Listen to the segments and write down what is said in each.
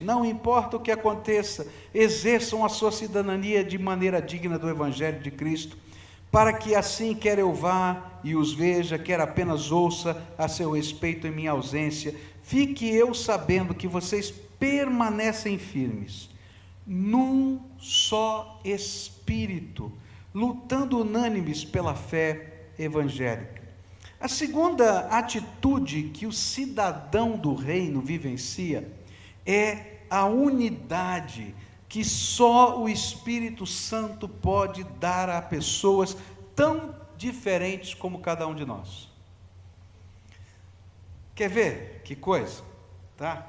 não importa o que aconteça, exerçam a sua cidadania de maneira digna do Evangelho de Cristo, para que assim, quer eu vá e os veja, quer apenas ouça a seu respeito em minha ausência, fique eu sabendo que vocês permanecem firmes, num só espírito, lutando unânimes pela fé evangélica. A segunda atitude que o cidadão do reino vivencia é a unidade que só o Espírito Santo pode dar a pessoas tão diferentes como cada um de nós. Quer ver que coisa? Tá?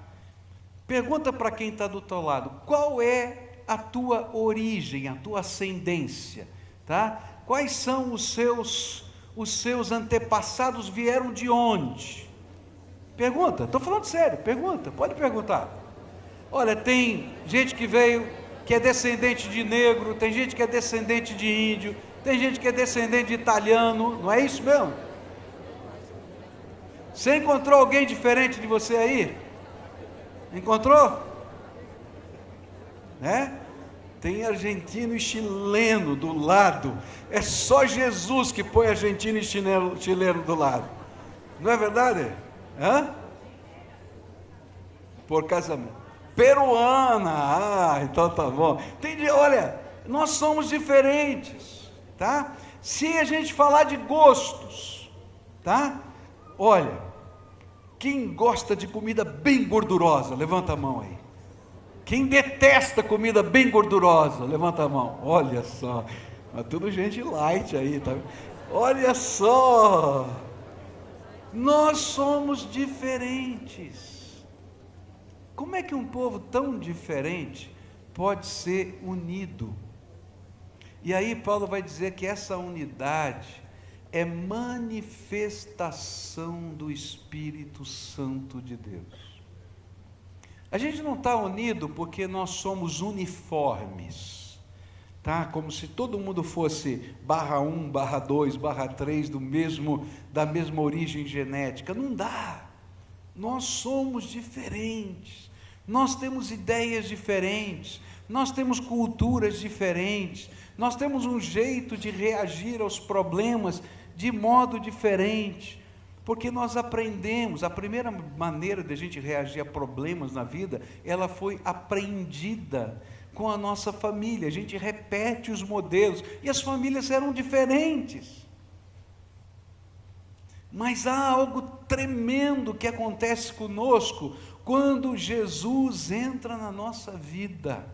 Pergunta para quem está do teu lado, qual é a tua origem, a tua ascendência? Tá? Quais são os seus antepassados, vieram de onde? Pergunta, estou falando sério, pergunta, pode perguntar. Olha, tem gente que veio, que é descendente de negro, tem gente que é descendente de índio, tem gente que é descendente de italiano, não é isso mesmo? Você encontrou alguém diferente de você aí? Encontrou? Né? Tem argentino e chileno do lado, é só Jesus que põe argentino e chileno do lado, não é verdade? Hã? Por casamento. Peruana, então tá bom. Olha, nós somos diferentes, tá? Se a gente falar de gostos, tá? Olha, quem gosta de comida bem gordurosa, levanta a mão aí. Quem detesta comida bem gordurosa, levanta a mão. Olha só, é tudo gente light aí, tá? Olha só, nós somos diferentes. Como é que um povo tão diferente pode ser unido? E aí Paulo vai dizer que essa unidade é manifestação do Espírito Santo de Deus. A gente não está unido porque nós somos uniformes, tá? Como se todo mundo fosse /1, /2, /3 da mesma origem genética. Não dá. Nós somos diferentes. Nós temos ideias diferentes, nós temos culturas diferentes, nós temos um jeito de reagir aos problemas de modo diferente, porque nós aprendemos. A primeira maneira de a gente reagir a problemas na vida, ela foi aprendida com a nossa família, a gente repete os modelos, e as famílias eram diferentes. Mas há algo tremendo que acontece conosco quando Jesus entra na nossa vida.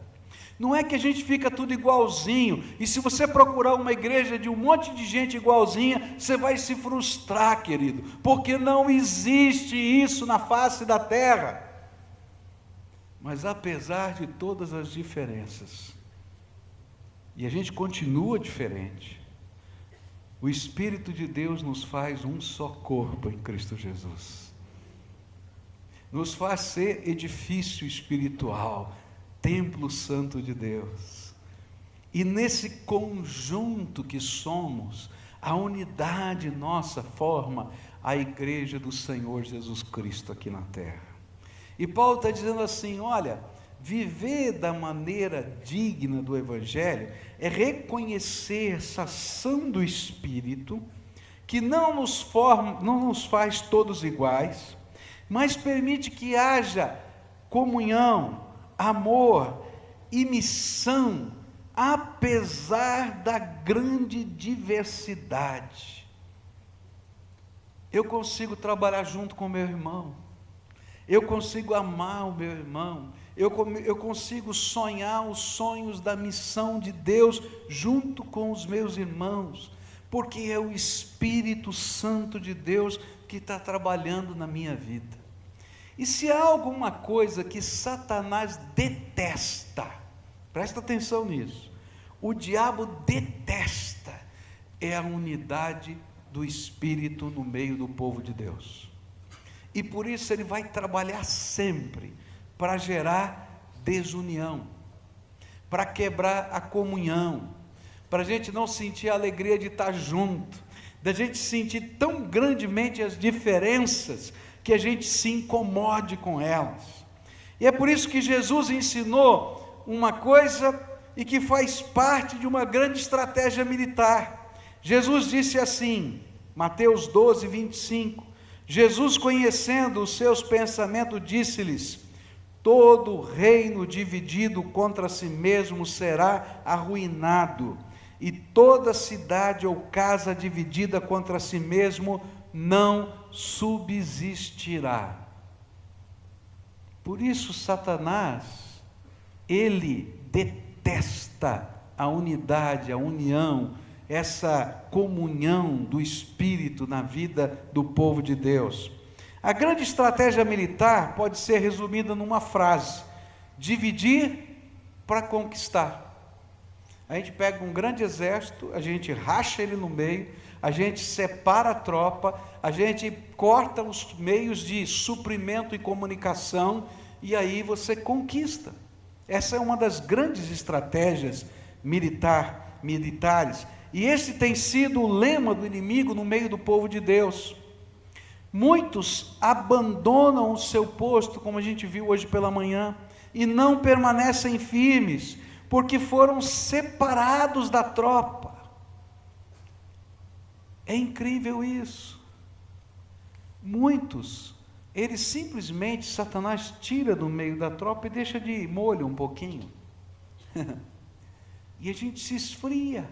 Não é que a gente fica tudo igualzinho, e se você procurar uma igreja de um monte de gente igualzinha, você vai se frustrar, querido, porque não existe isso na face da terra. Mas apesar de todas as diferenças, e a gente continua diferente, o Espírito de Deus nos faz um só corpo em Cristo Jesus. Nos faz ser edifício espiritual, templo santo de Deus. E nesse conjunto que somos, a unidade nossa forma a igreja do Senhor Jesus Cristo aqui na terra. E Paulo está dizendo assim, olha, viver da maneira digna do Evangelho é reconhecer essa ação do Espírito, que não nos faz todos iguais, mas permite que haja comunhão, amor e missão, apesar da grande diversidade. Eu consigo trabalhar junto com o meu irmão, eu consigo amar o meu irmão, eu consigo sonhar os sonhos da missão de Deus junto com os meus irmãos, porque é o Espírito Santo de Deus que está trabalhando na minha vida. E se há alguma coisa que Satanás detesta, presta atenção nisso, o diabo detesta, é a unidade do Espírito no meio do povo de Deus. E por isso ele vai trabalhar sempre para gerar desunião, para quebrar a comunhão, para a gente não sentir a alegria de estar junto, da gente sentir tão grandemente as diferenças, que a gente se incomode com elas. E é por isso que Jesus ensinou uma coisa e que faz parte de uma grande estratégia militar. Jesus disse assim, Mateus 12, 25, Jesus, conhecendo os seus pensamentos, disse-lhes: todo reino dividido contra si mesmo será arruinado, e toda cidade ou casa dividida contra si mesmo não subsistirá. Por isso, Satanás, ele detesta a unidade, a união, essa comunhão do Espírito na vida do povo de Deus. A grande estratégia militar pode ser resumida numa frase: dividir para conquistar. A gente pega um grande exército, a gente racha ele no meio, a gente separa a tropa, a gente corta os meios de suprimento e comunicação, e aí você conquista. Essa é uma das grandes estratégias militares, e esse tem sido o lema do inimigo no meio do povo de Deus. Muitos abandonam o seu posto, como a gente viu hoje pela manhã, e não permanecem firmes, porque foram separados da tropa. É incrível isso. Muitos, eles simplesmente, Satanás tira do meio da tropa e deixa de molho um pouquinho. E a gente se esfria.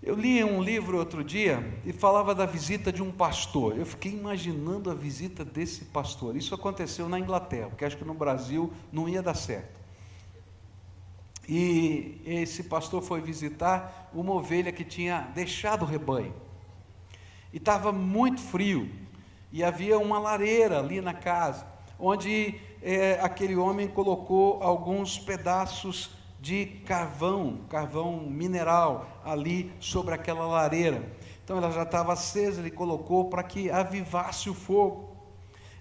Eu li um livro outro dia e falava da visita de um pastor. Eu fiquei imaginando a visita desse pastor. Isso aconteceu na Inglaterra, porque acho que no Brasil não ia dar certo. E esse pastor foi visitar uma ovelha que tinha deixado o rebanho. E estava muito frio. E havia uma lareira ali na casa, onde aquele homem colocou alguns pedaços de carvão mineral ali sobre aquela lareira. Então ela já estava acesa, ele colocou para que avivasse o fogo.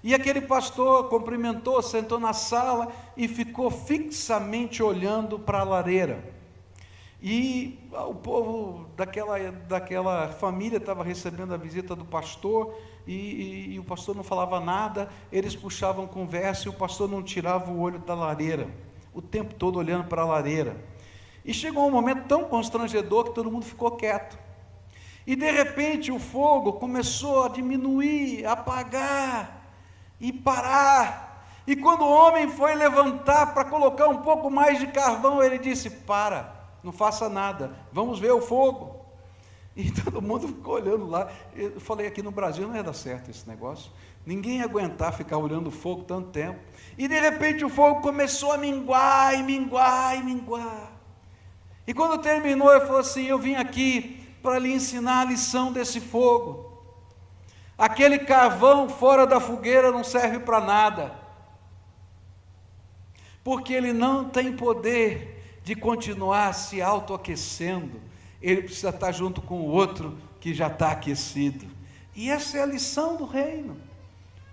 E aquele pastor cumprimentou, sentou na sala e ficou fixamente olhando para a lareira. E o povo daquela família estava recebendo a visita do pastor, e o pastor não falava nada, eles puxavam conversa e o pastor não tirava o olho da lareira, o tempo todo olhando para a lareira. E chegou um momento tão constrangedor que todo mundo ficou quieto. E de repente o fogo começou a diminuir, a apagar e parar. E quando o homem foi levantar para colocar um pouco mais de carvão, ele disse: para, não faça nada, vamos ver o fogo. E todo mundo ficou olhando lá. Eu falei, aqui no Brasil não ia dar certo esse negócio. Ninguém ia aguentar ficar olhando o fogo tanto tempo. E de repente o fogo começou a minguar, e minguar, e minguar. E quando terminou, ele falou assim: eu vim aqui para lhe ensinar a lição desse fogo. Aquele carvão fora da fogueira não serve para nada, porque ele não tem poder de continuar se autoaquecendo. Ele precisa estar junto com o outro que já está aquecido. E essa é a lição do reino.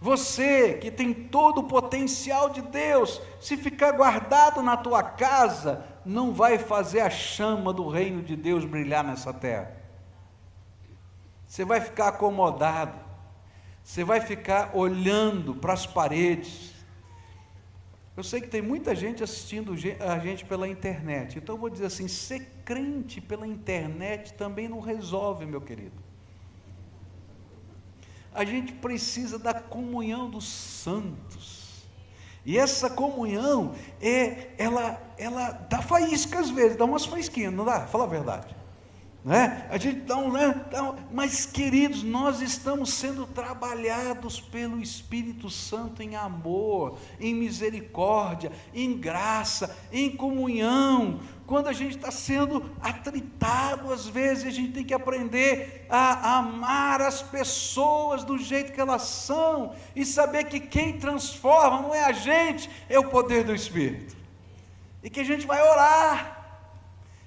Você que tem todo o potencial de Deus, se ficar guardado na tua casa, não vai fazer a chama do reino de Deus brilhar nessa terra. Você vai ficar acomodado, você vai ficar olhando para as paredes. Eu sei que tem muita gente assistindo a gente pela internet, então eu vou dizer assim: ser crente pela internet também não resolve, meu querido. A gente precisa da comunhão dos santos, e essa comunhão, ela dá faísca às vezes, dá umas faísquinhas, não dá? Fala a verdade. A gente mas queridos, nós estamos sendo trabalhados pelo Espírito Santo em amor, em misericórdia, em graça, em comunhão. Quando a gente está sendo atritado, às vezes a gente tem que aprender a amar as pessoas do jeito que elas são, e saber que quem transforma não é a gente, é o poder do Espírito, e que a gente vai orar,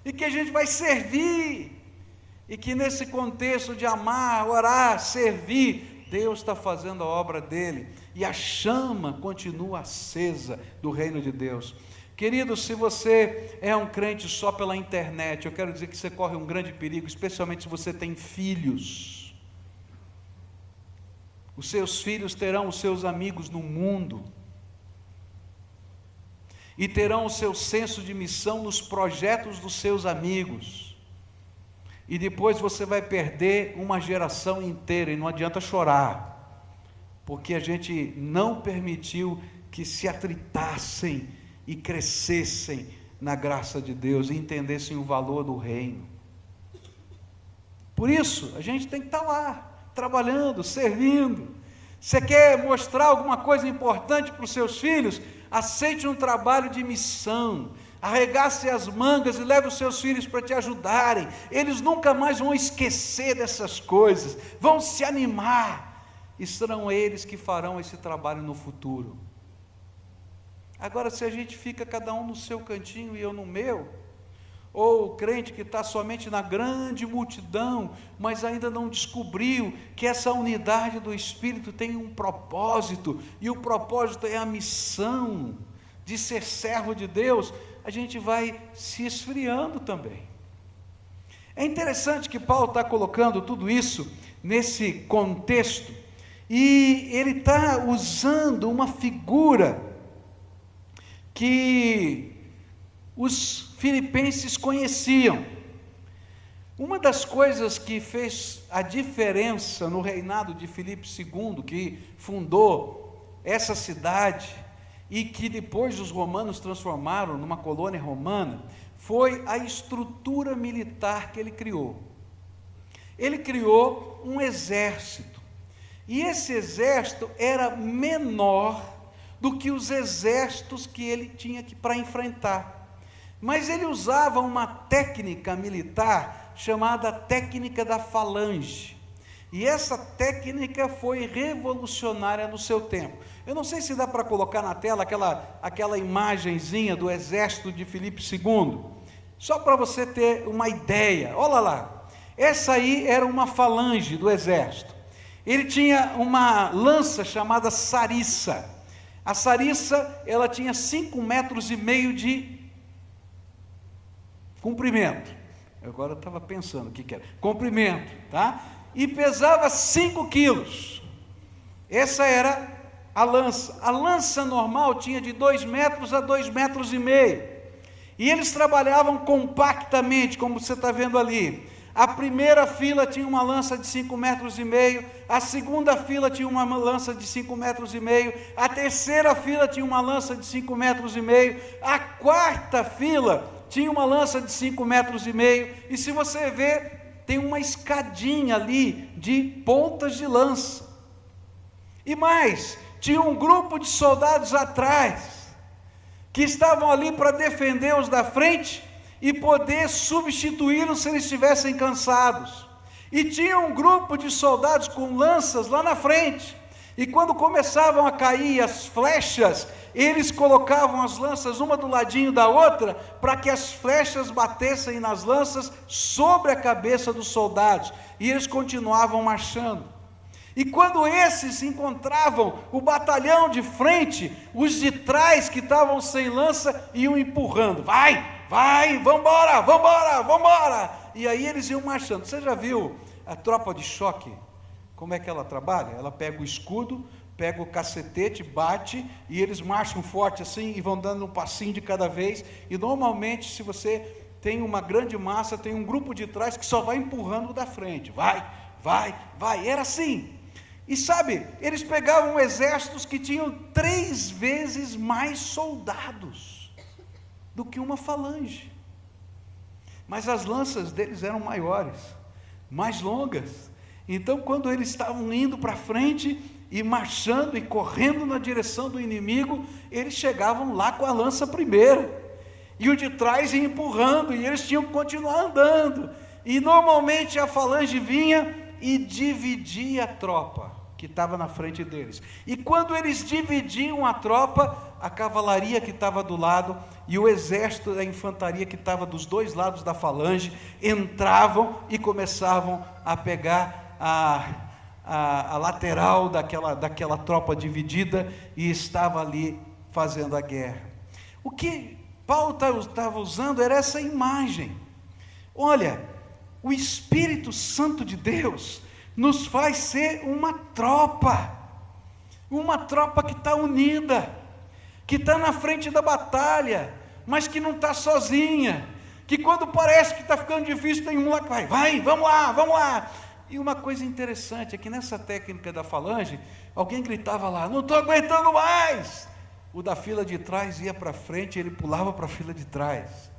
e que a gente vai servir, e que nesse contexto de amar, orar, servir, Deus está fazendo a obra dele, e a chama continua acesa do reino de Deus. Querido, se você é um crente só pela internet, eu quero dizer que você corre um grande perigo, especialmente se você tem filhos. Os seus filhos terão os seus amigos no mundo, e terão o seu senso de missão nos projetos dos seus amigos, e depois você vai perder uma geração inteira, e não adianta chorar, porque a gente não permitiu que se atritassem e crescessem na graça de Deus, e entendessem o valor do reino. Por isso, a gente tem que estar lá, trabalhando, servindo. Você quer mostrar alguma coisa importante para os seus filhos? Aceite um trabalho de missão, arregace as mangas e leve os seus filhos para te ajudarem. Eles nunca mais vão esquecer dessas coisas, vão se animar, e serão eles que farão esse trabalho no futuro. Agora, se a gente fica cada um no seu cantinho e eu no meu, ou o crente que está somente na grande multidão, mas ainda não descobriu que essa unidade do Espírito tem um propósito, e o propósito é a missão de ser servo de Deus, a gente vai se esfriando também. É interessante que Paulo está colocando tudo isso nesse contexto, e ele está usando uma figura que os filipenses conheciam. Uma das coisas que fez a diferença no reinado de Filipe II, que fundou essa cidade, e que depois os romanos transformaram numa colônia romana, foi a estrutura militar que ele criou. Ele criou um exército, e esse exército era menor do que os exércitos que ele tinha para enfrentar. Mas ele usava uma técnica militar chamada técnica da falange. E essa técnica foi revolucionária no seu tempo. Eu não sei se dá para colocar na tela aquela imagenzinha do exército de Filipe II, só para você ter uma ideia. Olha lá, essa aí era uma falange do exército. Ele tinha uma lança chamada sarissa. A sarissa, ela tinha 5,5 metros de comprimento. Agora eu estava pensando o que era. Comprimento, tá? E pesava 5 quilos. Essa era a lança. A lança normal tinha de 2 metros a 2,5 metros. E eles trabalhavam compactamente, como você está vendo ali. A primeira fila tinha uma lança de 5,5 metros, a segunda fila tinha uma lança de 5,5 metros, a terceira fila tinha uma lança de 5,5 metros, a quarta fila tinha uma lança de 5,5 metros, e se você ver, tem uma escadinha ali de pontas de lança. E mais, tinha um grupo de soldados atrás, que estavam ali para defender os da frente, e poder substituí-los se eles estivessem cansados. E tinha um grupo de soldados com lanças lá na frente, e quando começavam a cair as flechas, eles colocavam as lanças uma do ladinho da outra, para que as flechas batessem nas lanças sobre a cabeça dos soldados, e eles continuavam marchando. E quando esses encontravam o batalhão de frente, os de trás que estavam sem lança iam empurrando, vai, vambora, vambora, vambora. E aí eles iam marchando. Você já viu a tropa de choque? Como é que ela trabalha? Ela pega o escudo, pega o cacetete, bate, e eles marcham forte assim, e vão dando um passinho de cada vez, e normalmente, se você tem uma grande massa, tem um grupo de trás que só vai empurrando o da frente, vai, era assim. E sabe, eles pegavam exércitos que tinham 3 vezes mais soldados do que uma falange, mas as lanças deles eram maiores, mais longas. Então, quando eles estavam indo para frente e marchando e correndo na direção do inimigo, eles chegavam lá com a lança primeiro, e o de trás ia empurrando, e eles tinham que continuar andando, e normalmente a falange vinha e dividia a tropa que estava na frente deles. E quando eles dividiam a tropa, a cavalaria que estava do lado e o exército da infantaria que estava dos 2 lados da falange entravam e começavam a pegar a lateral daquela tropa dividida, e estava ali fazendo a guerra. O que Paulo estava usando era essa imagem. Olha, o Espírito Santo de Deus nos faz ser uma tropa que está unida, que está na frente da batalha, mas que não está sozinha, que quando parece que está ficando difícil, tem um lá que vai, vamos lá. E uma coisa interessante é que nessa técnica da falange, alguém gritava lá, não estou aguentando mais. O da fila de trás ia para frente, ele pulava para a fila de trás.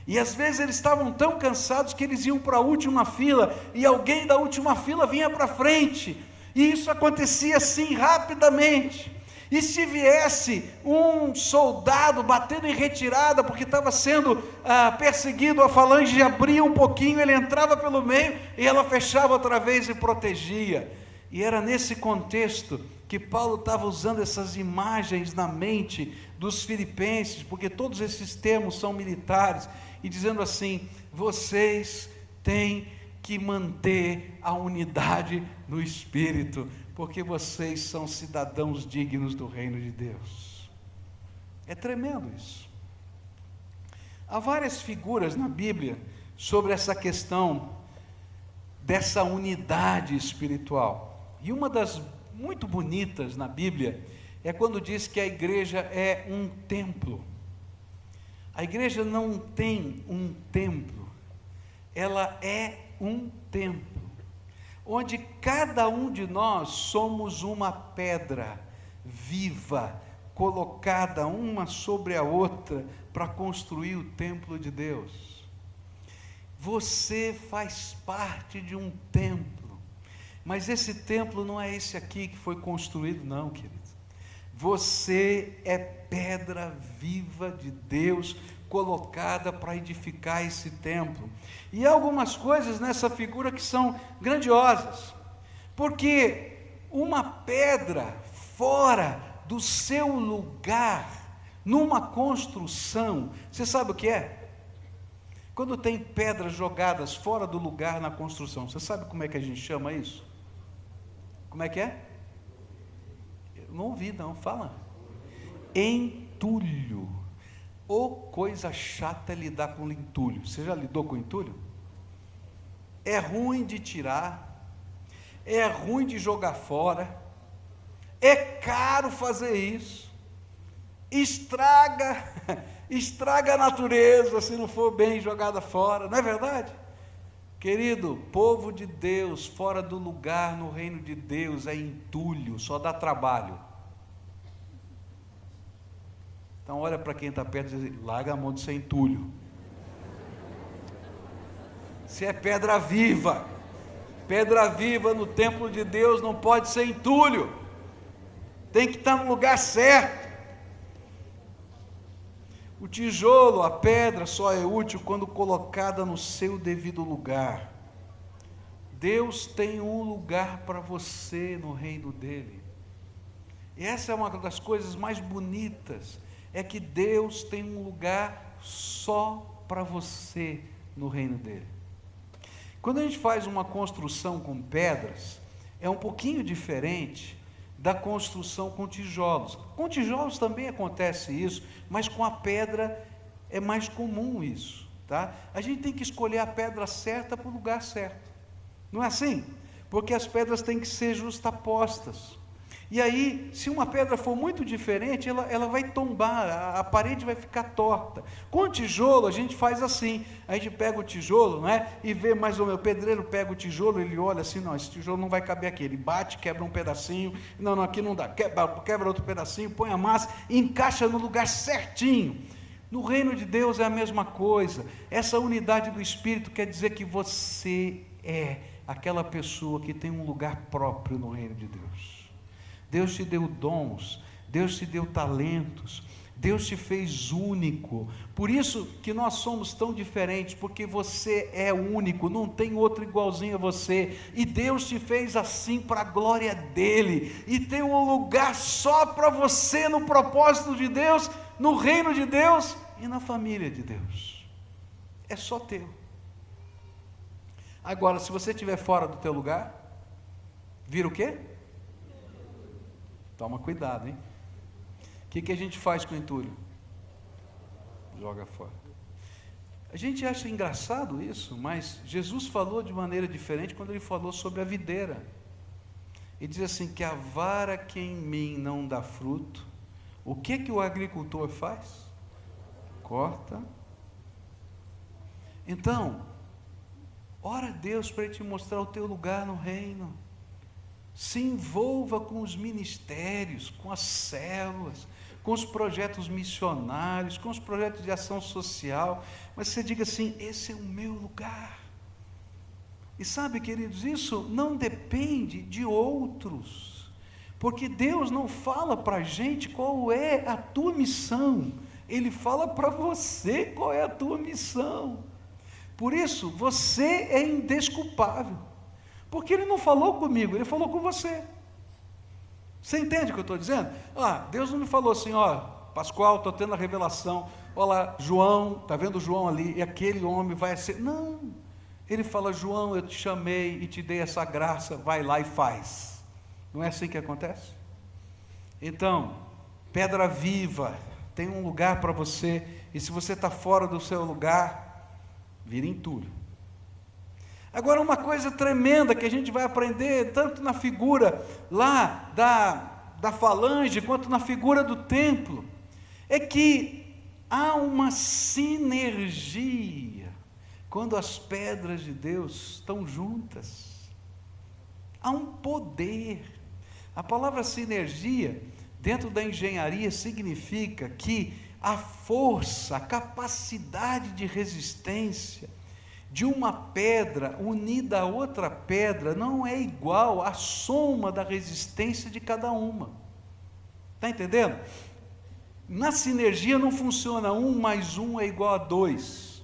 E às vezes eles estavam tão cansados que eles iam para a última fila, e alguém da última fila vinha para frente, e isso acontecia assim rapidamente. E se viesse um soldado batendo em retirada, porque estava sendo perseguido, a falange abria um pouquinho, ele entrava pelo meio, e ela fechava outra vez e protegia. E era nesse contexto que Paulo estava usando essas imagens na mente dos filipenses, porque todos esses termos são militares, e dizendo assim, vocês têm que manter a unidade no Espírito, porque vocês são cidadãos dignos do reino de Deus. É tremendo isso. Há várias figuras na Bíblia sobre essa questão dessa unidade espiritual, e uma das muito bonitas na Bíblia é quando diz que a igreja é um templo. A igreja não tem um templo, ela é um templo, onde cada um de nós somos uma pedra viva, colocada uma sobre a outra para construir o templo de Deus. Você faz parte de um templo, mas esse templo não é esse aqui que foi construído, não, querido. Você é pedra viva de Deus, colocada para edificar esse templo. E há algumas coisas nessa figura que são grandiosas, porque uma pedra fora do seu lugar, numa construção, você sabe o que é? Quando tem pedras jogadas fora do lugar na construção, você sabe como é que a gente chama isso? Como é que é? Eu não ouvi não, fala. Entulho. Ô coisa chata é lidar com entulho. Você já lidou com entulho? É ruim de tirar, é ruim de jogar fora, é caro fazer isso, estraga a natureza se não for bem jogada fora, não é verdade? Querido, povo de Deus, fora do lugar no reino de Deus é entulho, só dá trabalho. Então olha para quem está perto e diz, larga a mão de ser entulho. Se é pedra viva no templo de Deus não pode ser entulho, tem que estar no lugar certo. O tijolo, a pedra só é útil quando colocada no seu devido lugar. Deus tem um lugar para você no reino dele. E essa é uma das coisas mais bonitas, é que Deus tem um lugar só para você no reino dele. Quando a gente faz uma construção com pedras, é um pouquinho diferente da construção com tijolos. Com tijolos também acontece isso, mas com a pedra é mais comum isso, tá? A gente tem que escolher a pedra certa para o lugar certo, não é assim? Porque as pedras têm que ser justapostas. E aí, se uma pedra for muito diferente, ela vai tombar, a parede vai ficar torta. Com o tijolo, a gente faz assim, a gente pega o tijolo, né, e vê mais ou menos, o pedreiro pega o tijolo, ele olha assim, não, esse tijolo não vai caber aqui, ele bate, quebra um pedacinho, não, aqui não dá, quebra outro pedacinho, põe a massa, e encaixa no lugar certinho. No reino de Deus é a mesma coisa, essa unidade do Espírito quer dizer que você é aquela pessoa que tem um lugar próprio no reino de Deus. Deus te deu dons, Deus te deu talentos, Deus te fez único, por isso que nós somos tão diferentes, porque você é único, não tem outro igualzinho a você, e Deus te fez assim para a glória dEle, e tem um lugar só para você no propósito de Deus, no reino de Deus e na família de Deus, é só teu. Agora, se você estiver fora do teu lugar, vira o quê? Toma cuidado, hein? O que a gente faz com o entulho? Joga fora. A gente acha engraçado isso, mas Jesus falou de maneira diferente quando ele falou sobre a videira. Ele diz assim, que a vara que em mim não dá fruto, o que o agricultor faz? Corta. Então, ora a Deus para Ele te mostrar o teu lugar no reino. Se envolva com os ministérios, com as células, com os projetos missionários, com os projetos de ação social, mas você diga assim, esse é o meu lugar. E sabe, queridos, isso não depende de outros, porque Deus não fala para a gente qual é a tua missão, Ele fala para você qual é a tua missão. Por isso, você é indesculpável, porque Ele não falou comigo, Ele falou com você. Você entende o que eu estou dizendo? Deus não me falou assim, Pascoal, estou tendo a revelação, olha lá, João, está vendo o João ali, e aquele homem vai ser, não, Ele fala, João, eu te chamei e te dei essa graça, vai lá e faz. Não é assim que acontece? Então, pedra viva, tem um lugar para você, e se você está fora do seu lugar, vira entulho. Agora, uma coisa tremenda que a gente vai aprender, tanto na figura lá da falange, quanto na figura do templo, é que há uma sinergia, quando as pedras de Deus estão juntas, há um poder. A palavra sinergia, dentro da engenharia, significa que a força, a capacidade de resistência de uma pedra unida a outra pedra não é igual à soma da resistência de cada uma. Está entendendo? Na sinergia não funciona 1 mais 1 é igual a 2.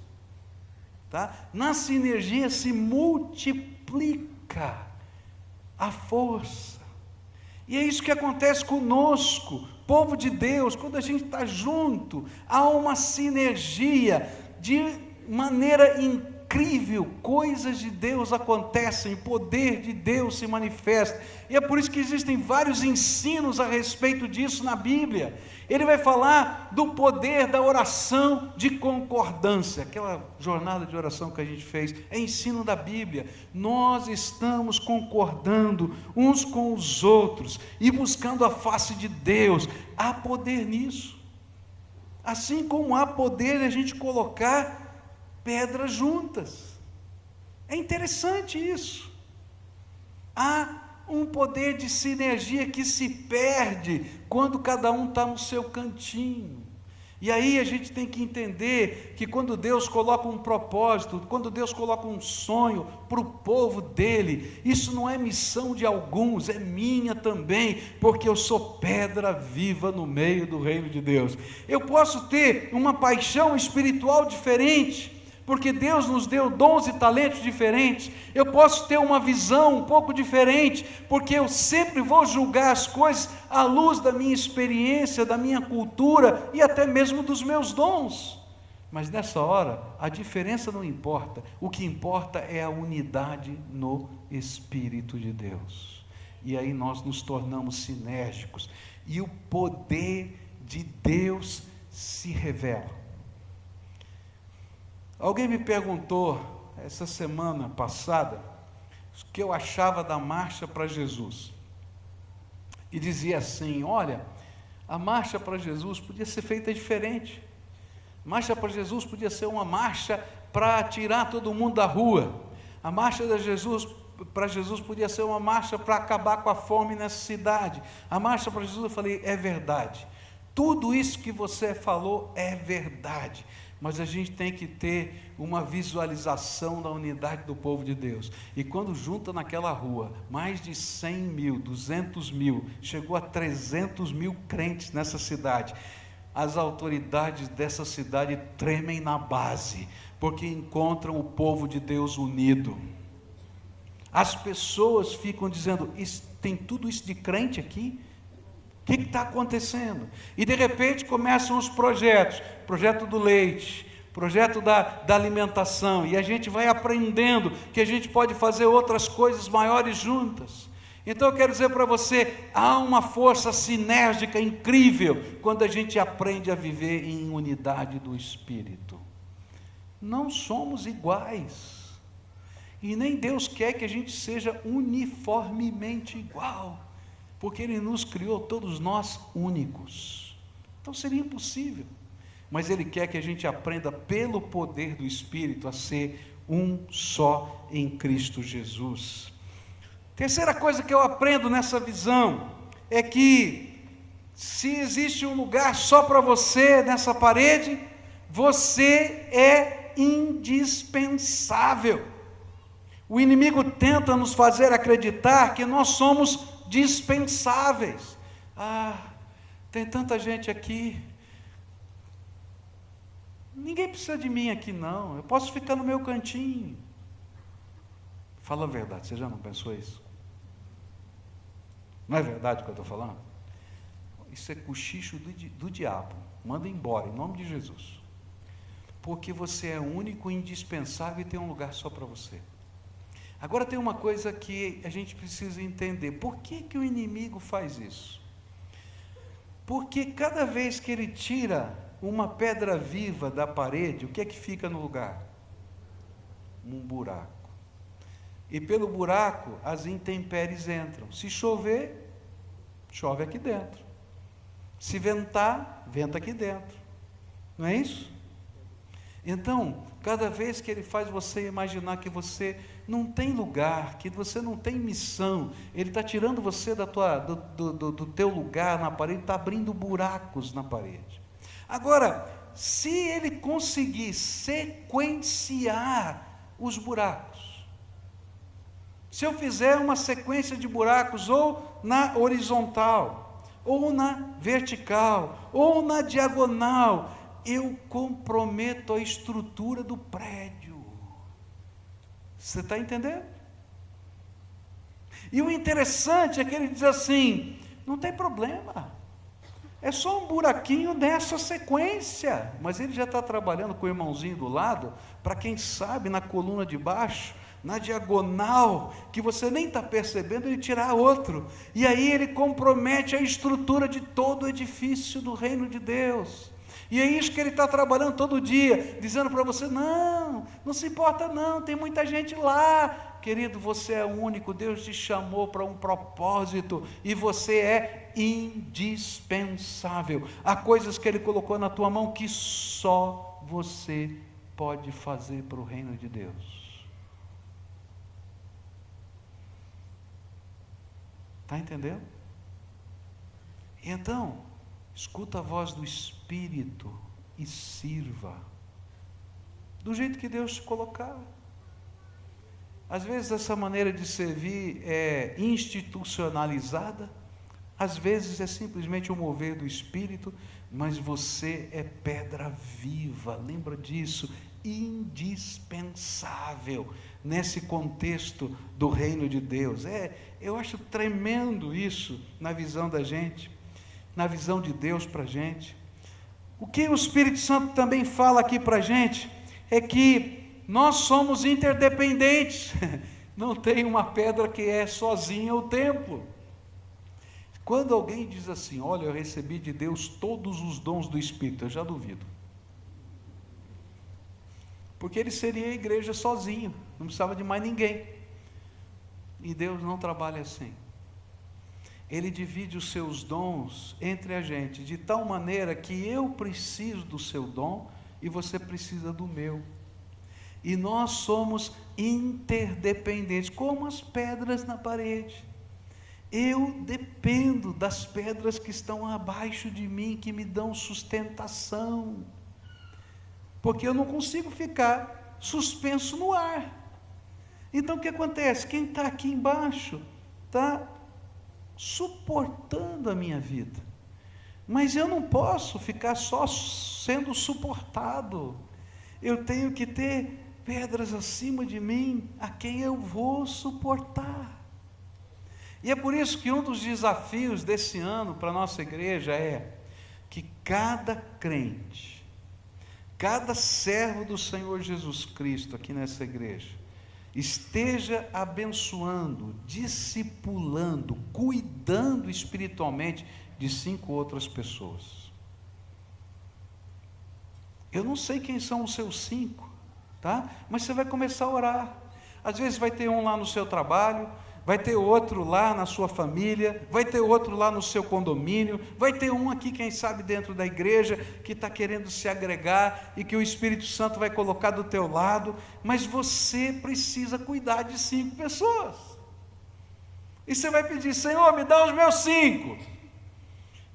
Tá? Na sinergia se multiplica a força. E é isso que acontece conosco, povo de Deus, quando a gente está junto, há uma sinergia de maneira incrível, coisas de Deus acontecem, o poder de Deus se manifesta, e é por isso que existem vários ensinos a respeito disso na Bíblia. Ele vai falar do poder da oração de concordância, aquela jornada de oração que a gente fez, é ensino da Bíblia. Nós estamos concordando uns com os outros, e buscando a face de Deus, há poder nisso, assim como há poder a gente colocar pedras juntas. É interessante isso. Há um poder de sinergia que se perde quando cada um está no seu cantinho. E aí a gente tem que entender que quando Deus coloca um propósito, quando Deus coloca um sonho para o povo dele, isso não é missão de alguns, é minha também, porque eu sou pedra viva no meio do reino de Deus. Eu posso ter uma paixão espiritual diferente, porque Deus nos deu dons e talentos diferentes. Eu posso ter uma visão um pouco diferente, porque eu sempre vou julgar as coisas à luz da minha experiência, da minha cultura e até mesmo dos meus dons. Mas nessa hora, a diferença não importa, o que importa é a unidade no Espírito de Deus. E aí nós nos tornamos sinérgicos, e o poder de Deus se revela. Alguém me perguntou, essa semana passada, o que eu achava da Marcha para Jesus, e dizia assim, olha, a Marcha para Jesus podia ser feita diferente, a Marcha para Jesus podia ser uma marcha para tirar todo mundo da rua, a Marcha para Jesus podia ser uma marcha para acabar com a fome nessa cidade, a Marcha para Jesus, eu falei, é verdade, tudo isso que você falou é verdade, mas a gente tem que ter uma visualização da unidade do povo de Deus, e quando junta naquela rua, mais de 100 mil, 200 mil, chegou a 300 mil crentes nessa cidade, as autoridades dessa cidade tremem na base, porque encontram o povo de Deus unido. As pessoas ficam dizendo, tem tudo isso de crente aqui? O que está acontecendo? E de repente começam os projetos, projeto do leite, projeto da alimentação, e a gente vai aprendendo que a gente pode fazer outras coisas maiores juntas. Então eu quero dizer para você, há uma força sinérgica incrível, quando a gente aprende a viver em unidade do Espírito. Não somos iguais. E nem Deus quer que a gente seja uniformemente igual, porque Ele nos criou todos nós únicos. Então seria impossível. Mas Ele quer que a gente aprenda pelo poder do Espírito a ser um só em Cristo Jesus. Terceira coisa que eu aprendo nessa visão é que se existe um lugar só para você nessa parede, você é indispensável. O inimigo tenta nos fazer acreditar que nós somos dispensáveis. Tem tanta gente aqui, ninguém precisa de mim aqui não, eu posso ficar no meu cantinho. Fala a verdade, você já não pensou isso? Não é verdade o que eu estou falando? Isso é cochicho do diabo. Manda embora, em nome de Jesus. Porque você é único, indispensável e tem um lugar só para você. Agora tem uma coisa que a gente precisa entender. Por que o inimigo faz isso? Porque cada vez que ele tira uma pedra viva da parede, o que é que fica no lugar? Um buraco. E pelo buraco as intempéries entram. Se chover, chove aqui dentro. Se ventar, venta aqui dentro. Não é isso? Então, cada vez que ele faz você imaginar que você não tem lugar, que você não tem missão, ele está tirando você do teu lugar na parede, está abrindo buracos na parede. Agora, se ele conseguir sequenciar os buracos, se eu fizer uma sequência de buracos, ou na horizontal, ou na vertical, ou na diagonal, eu comprometo a estrutura do prédio. Você está entendendo? E o interessante é que ele diz assim, não tem problema, é só um buraquinho nessa sequência, mas ele já está trabalhando com o irmãozinho do lado, para quem sabe na coluna de baixo, na diagonal, que você nem está percebendo, ele tirar outro, e aí ele compromete a estrutura de todo o edifício do reino de Deus. E é isso que ele está trabalhando todo dia, dizendo para você, não se importa não, tem muita gente lá. Querido, você é único, Deus te chamou para um propósito, e você é indispensável. Há coisas que Ele colocou na tua mão que só você pode fazer para o reino de Deus. Está entendendo? Então, escuta a voz do Espírito e sirva do jeito que Deus te colocar. Às vezes essa maneira de servir é institucionalizada, às vezes é simplesmente o mover do Espírito, mas você é pedra viva, lembra disso, indispensável nesse contexto do reino de Deus. Eu acho tremendo isso na visão da gente, na visão de Deus para a gente. O que o Espírito Santo também fala aqui para a gente, é que nós somos interdependentes, não tem uma pedra que é sozinha o templo. Quando alguém diz assim, olha, eu recebi de Deus todos os dons do Espírito, eu já duvido, porque ele seria a igreja sozinho, não precisava de mais ninguém, e Deus não trabalha assim. Ele divide os seus dons entre a gente, de tal maneira que eu preciso do seu dom, e você precisa do meu, e nós somos interdependentes, como as pedras na parede. Eu dependo das pedras que estão abaixo de mim, que me dão sustentação, porque eu não consigo ficar suspenso no ar. Então o que acontece? Quem está aqui embaixo está suportando a minha vida, mas eu não posso ficar só sendo suportado, eu tenho que ter pedras acima de mim, a quem eu vou suportar. E é por isso que um dos desafios desse ano para a nossa igreja é que cada crente, cada servo do Senhor Jesus Cristo aqui nessa igreja, esteja abençoando, discipulando, cuidando espiritualmente de 5 outras pessoas. Eu não sei quem são os seus 5, tá? Mas você vai começar a orar. Às vezes vai ter um lá no seu trabalho, vai ter outro lá na sua família, vai ter outro lá no seu condomínio, vai ter um aqui, quem sabe, dentro da igreja, que está querendo se agregar e que o Espírito Santo vai colocar do teu lado, mas você precisa cuidar de 5 pessoas. E você vai pedir: Senhor, me dá os meus 5.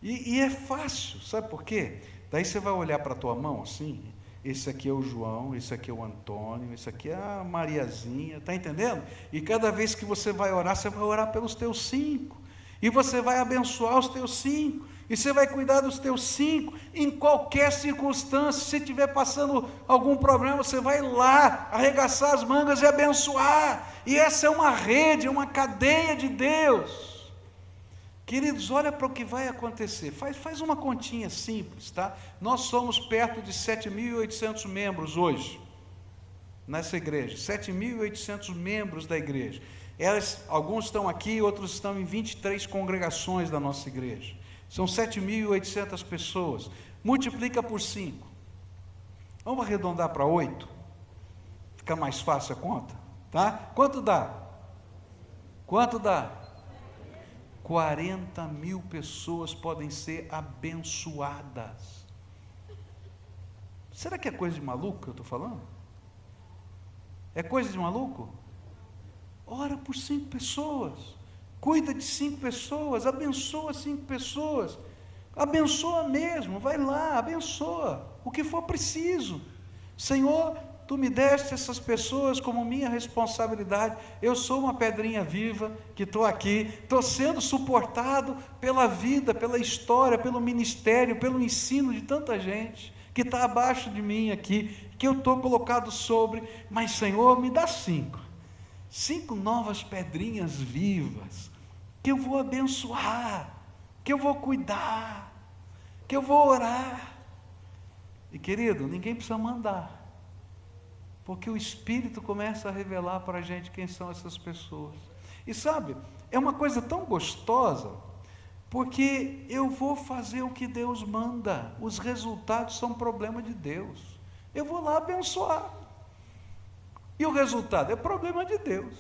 E é fácil, sabe por quê? Daí você vai olhar para a tua mão assim: esse aqui é o João, esse aqui é o Antônio, esse aqui é a Mariazinha, está entendendo? E cada vez que você vai orar pelos teus 5, e você vai abençoar os teus 5, e você vai cuidar dos teus 5, em qualquer circunstância. Se estiver passando algum problema, você vai lá, arregaçar as mangas e abençoar, e essa é uma rede, uma cadeia de Deus. Queridos, olha para o que vai acontecer, faz uma continha simples, tá? Nós somos perto de 7.800 membros hoje, nessa igreja, 7.800 membros da igreja. Alguns estão aqui, outros estão em 23 congregações da nossa igreja, são 7.800 pessoas, multiplica por 5, vamos arredondar para 8, fica mais fácil a conta, tá? Quanto dá? 40.000 pessoas podem ser abençoadas. Será que é coisa de maluco que eu estou falando? É coisa de maluco? Ora por 5 pessoas, cuida de 5 pessoas, abençoa 5 pessoas, abençoa mesmo, vai lá, abençoa, o que for preciso. Senhor, Tu me deste essas pessoas como minha responsabilidade, eu sou uma pedrinha viva que estou aqui, estou sendo suportado pela vida, pela história, pelo ministério, pelo ensino de tanta gente, que está abaixo de mim aqui, que eu estou colocado sobre, mas Senhor, me dá 5 novas pedrinhas vivas, que eu vou abençoar, que eu vou cuidar, que eu vou orar. E querido, ninguém precisa mandar, porque o Espírito começa a revelar para a gente quem são essas pessoas. E sabe, é uma coisa tão gostosa, porque eu vou fazer o que Deus manda, os resultados são problema de Deus, eu vou lá abençoar, e o resultado é problema de Deus,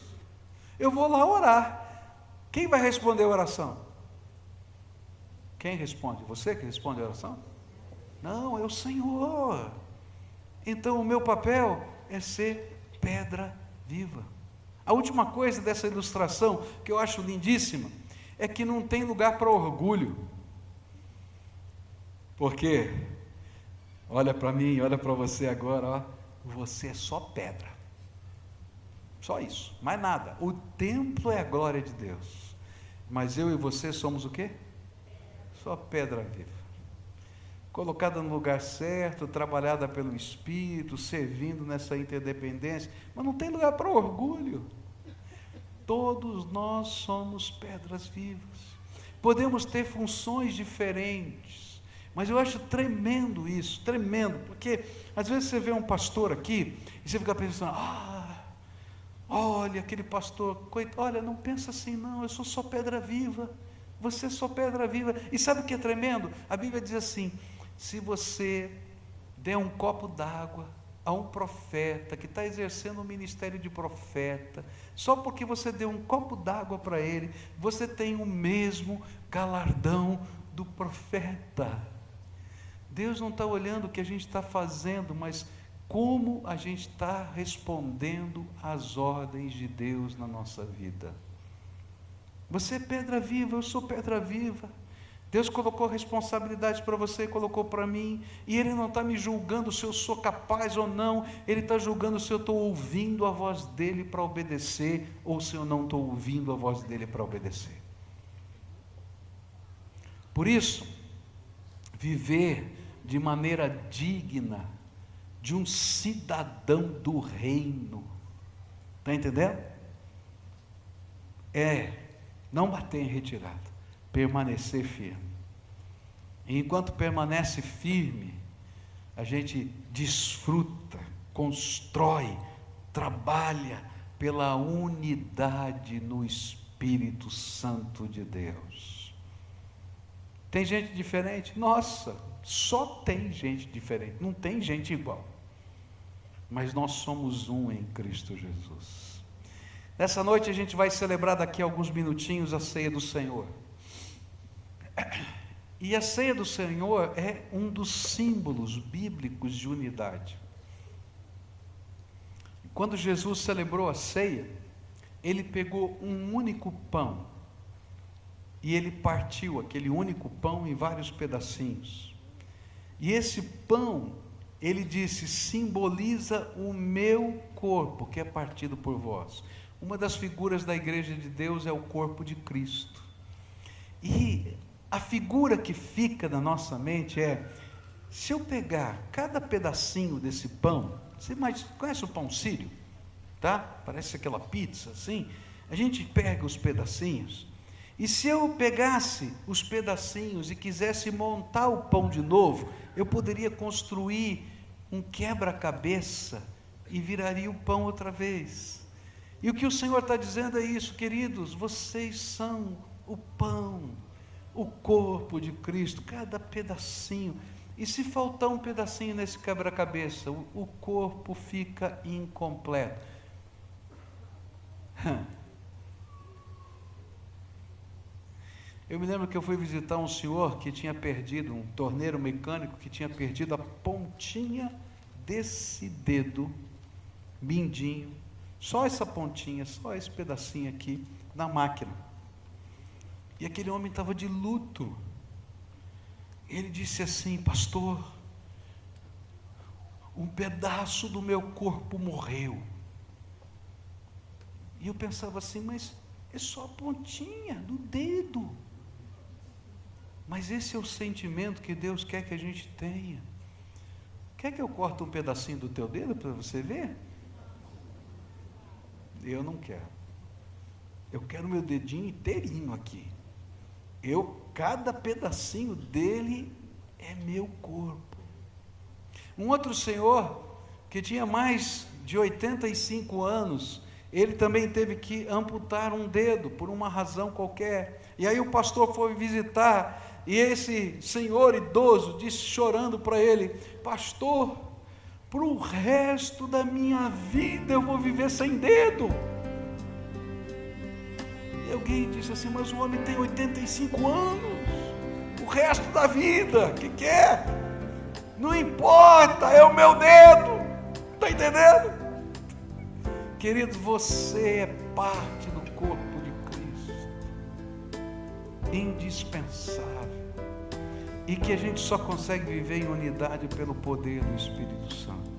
eu vou lá orar. Quem vai responder a oração? Quem responde? Você que responde a oração? Não, é o Senhor. Então o meu papel é ser pedra viva. A última coisa dessa ilustração, que eu acho lindíssima, é que não tem lugar para orgulho. Porque, olha para mim, olha para você agora, ó, você é só pedra. Só isso, mais nada. O templo é a glória de Deus, mas eu e você somos o quê? Só pedra viva, colocada no lugar certo, trabalhada pelo Espírito, servindo nessa interdependência, mas não tem lugar para orgulho. Todos nós somos pedras vivas, podemos ter funções diferentes, mas eu acho tremendo isso, tremendo, porque às vezes você vê um pastor aqui, e você fica pensando: olha aquele pastor, olha, não pensa assim não, eu sou só pedra viva, você é só pedra viva. E sabe o que é tremendo? A Bíblia diz assim: se você der um copo d'água a um profeta que está exercendo o ministério de profeta, só porque você deu um copo d'água para ele, você tem o mesmo galardão do profeta. Deus não está olhando o que a gente está fazendo, mas como a gente está respondendo às ordens de Deus na nossa vida. Você é pedra viva, eu sou pedra viva. Deus colocou responsabilidades para você, colocou para mim, e Ele não está me julgando se eu sou capaz ou não, Ele está julgando se eu estou ouvindo a voz dEle para obedecer, ou se eu não estou ouvindo a voz dEle para obedecer. Por isso, viver de maneira digna, de um cidadão do reino, está entendendo? Não bater em retirada, permanecer firme. E enquanto permanece firme, a gente desfruta, constrói, trabalha pela unidade no Espírito Santo de Deus. Tem gente diferente? Nossa, só tem gente diferente, não tem gente igual. mas nós somos um em Cristo Jesus. Nessa noite a gente vai celebrar daqui a alguns minutinhos a ceia do Senhor. E a ceia do Senhor é um dos símbolos bíblicos de unidade. Quando Jesus celebrou a ceia, ele pegou um único pão e ele partiu aquele único pão em vários pedacinhos. E esse pão, ele disse, simboliza o meu corpo, que é partido por vós. Uma das figuras da igreja de Deus é o corpo de Cristo. E a figura que fica na nossa mente é, se eu pegar cada pedacinho desse pão, você conhece o pão sírio? Tá? Parece aquela pizza assim. A gente pega os pedacinhos, e se eu pegasse os pedacinhos e quisesse montar o pão de novo, eu poderia construir um quebra-cabeça e viraria o pão outra vez. E o que o Senhor está dizendo é isso, queridos, vocês são o pão, o corpo de Cristo, cada pedacinho. E se faltar um pedacinho nesse quebra-cabeça, o corpo fica incompleto. Eu me lembro que eu fui visitar um senhor que tinha perdido, um torneiro mecânico que tinha perdido a pontinha desse dedo, mindinho, só essa pontinha, só esse pedacinho aqui, na máquina. E aquele homem estava de luto. Ele disse assim, pastor, um pedaço do meu corpo morreu. E eu pensava assim, mas é só a pontinha do dedo. Mas esse é o sentimento que Deus quer que a gente tenha. Quer que eu corte um pedacinho do teu dedo para você ver? Eu não quero. Eu quero meu dedinho inteirinho aqui. Cada pedacinho dele é meu corpo. Um outro senhor, que tinha mais de 85 anos, ele também teve que amputar um dedo, por uma razão qualquer. E aí o pastor foi visitar, e esse senhor idoso disse, chorando para ele, pastor, para o resto da minha vida eu vou viver sem dedo. E alguém disse assim, mas o homem tem 85 anos, o resto da vida, o que é? Não importa, é o meu dedo, está entendendo? Queridos, você é parte do corpo de Cristo, indispensável, e que a gente só consegue viver em unidade pelo poder do Espírito Santo.